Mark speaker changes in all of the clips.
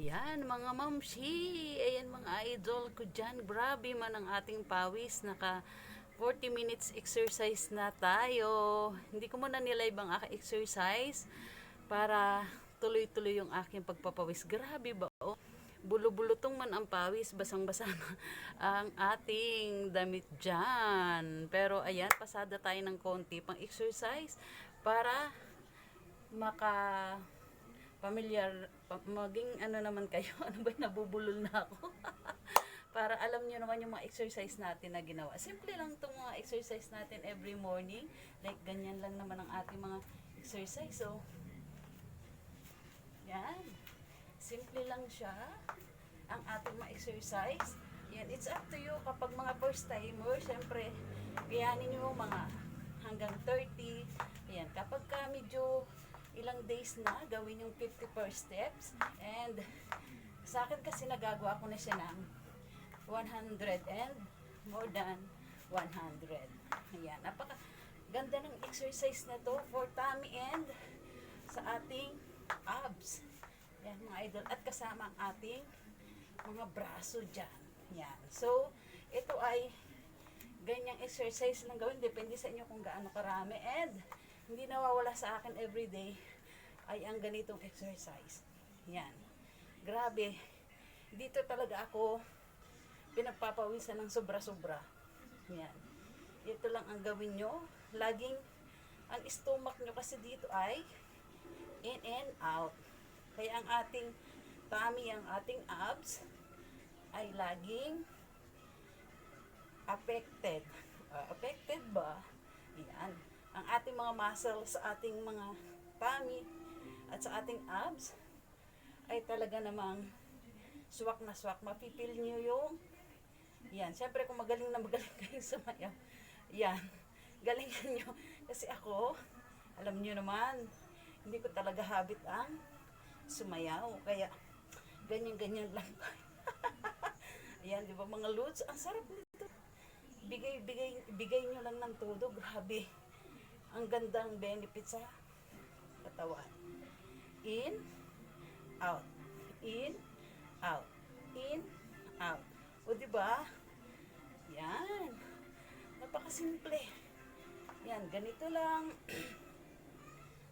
Speaker 1: Ayan mga mamshi, ayan mga idol ko dyan. Grabe man ang ating pawis. Naka 40 minutes exercise na tayo. Hindi ko muna nilive ang aking exercise para tuloy-tuloy yung aking pagpapawis. Grabe ba oh? Bulo-bulutong man ang pawis, basang-basa na ang ating damit dyan. Pero ayan, pasada tayo ng konti pang exercise para maka maging ano naman kayo, ano ba, nabubulol na ako. Para alam nyo naman yung mga exercise natin na ginawa. Simple lang itong mga exercise natin every morning. Like, ganyan lang naman ang ating mga exercise. So, yan. Simple lang siya. Ang ating mga exercise. Yan, it's up to you. Kapag mga first timer, syempre, gayanin nyo mga hanggang 30. Ayan, kapag ka medyo ilang days na, gawin yung 50 per steps. And sa akin kasi nagagawa ko na siya ng 100 and more than 100. Ayan, napaka ganda ng exercise na to for tummy and sa ating abs. Ayan mga idol. At kasama ang ating mga braso dyan. Ayan. So, ito ay ganyang exercise lang gawin. Depende sa inyo kung gaano karami. And hindi nawawala sa akin everyday ay ang ganitong exercise. Yan. Grabe. Dito talaga ako pinagpapawisan ng sobra-sobra. Yan. Ito lang ang gawin nyo. Laging ang stomach nyo kasi dito ay in and out. Kaya ang ating tummy, ang ating abs ay laging affected. Affected ba? Yan. Ang ating mga muscles sa ating mga tummy at sa ating abs ay talaga namang swak na swak. Mapipil nyo yung yan. Siyempre kung magaling na magaling kayo sumayaw, yan. Galingan nyo. Kasi ako, alam nyo naman, hindi ko talaga habit ang sumayaw. Kaya, ganyan-ganyan lang. Ayan, di ba mga lods? Ang sarap nito. Bigay nyo lang ng todo. Grabe. Ang gandang benefit sa katawan. In, out. In, out. In, out. O diba? Yan. Napakasimple. Yan, ganito lang.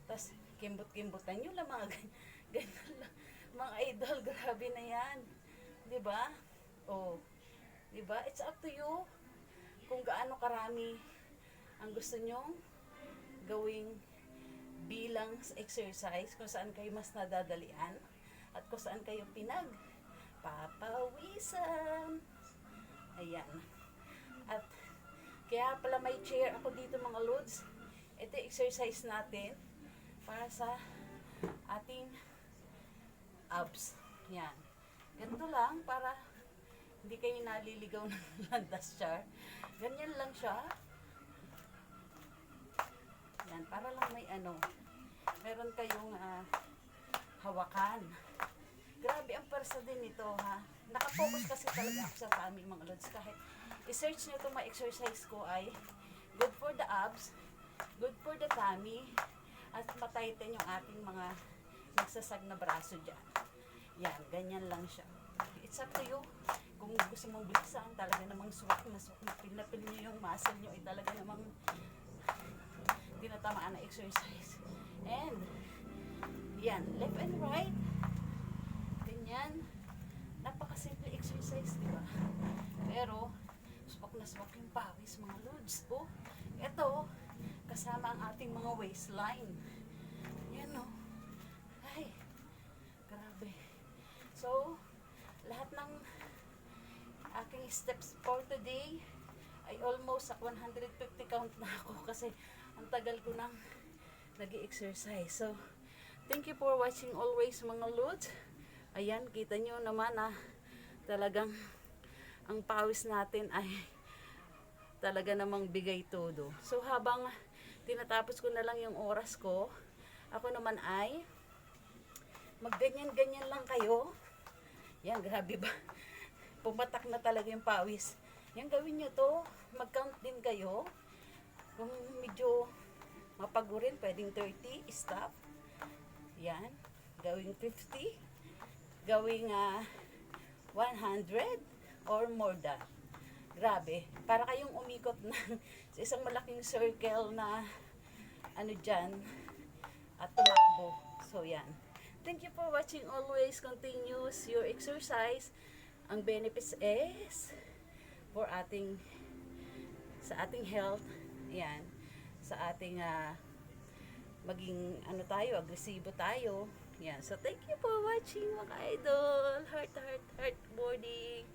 Speaker 1: Tapos, kimbot-kimbotan nyo lang mga ganyan lang. Mga idol, grabe na yan. Diba? O, diba? It's up to you kung gaano karami ang gusto nyong gawing bilang sa exercise, kung saan kayo mas nadadalian at kung saan kayo pinagpapawisan. Ayan. At kaya pala may chair ako dito mga lods. Ito exercise natin para sa ating abs. Yan. Ganito lang para hindi kayo naliligaw ng landas char. Ganyan lang siya. Yan, para lang may ano, meron kayong hawakan. Grabe ang persa din ito ha. Nakafocus kasi talaga ako sa tummy mga lods. Kahit i-search nyo itong mga exercise ko ay good for the abs, good for the tummy, at matighten yung ating mga nagsasag na braso dyan. Yan, ganyan lang siya. It's up to you. Kung gusto mong bilisan, talaga namang swak na pinapil nyo yung muscle nyo ay talaga namang tinatamaan na exercise. And, yan, left and right. Ganyan. Napakasimple exercise, di ba? Pero, swak na swak yung pawis, mga lods. Oh, ito, kasama ang ating mga waistline. Yan, no? Ay, grabe. So, lahat ng aking steps for today ay almost sa 150 count na ako kasi ang tagal ko nang nag-exercise. So, thank you for watching always mga lods. Ayan, kita nyo naman na talagang ang pawis natin ay talaga namang bigay todo. So, habang tinatapos ko na lang yung oras ko, ako naman ay magganyan-ganyan lang kayo. Yan, grabe ba? Pumatak na talaga yung pawis. Yan, gawin nyo to. Mag-count din kayo. Kung medyo mapagurin, pwedeng 30, stop. Yan. Gawing 50. gawing 100 or more than. Grabe, para kayong umikot ng sa isang malaking circle na ano dyan, at tumakbo. So yan. Thank you for watching. Always continuous your exercise. Ang benefits is for sa ating health. Yan. Sa ating maging ano tayo, agresibo tayo. Yan. So thank you for watching mga idol. Heart, heart, heart, body.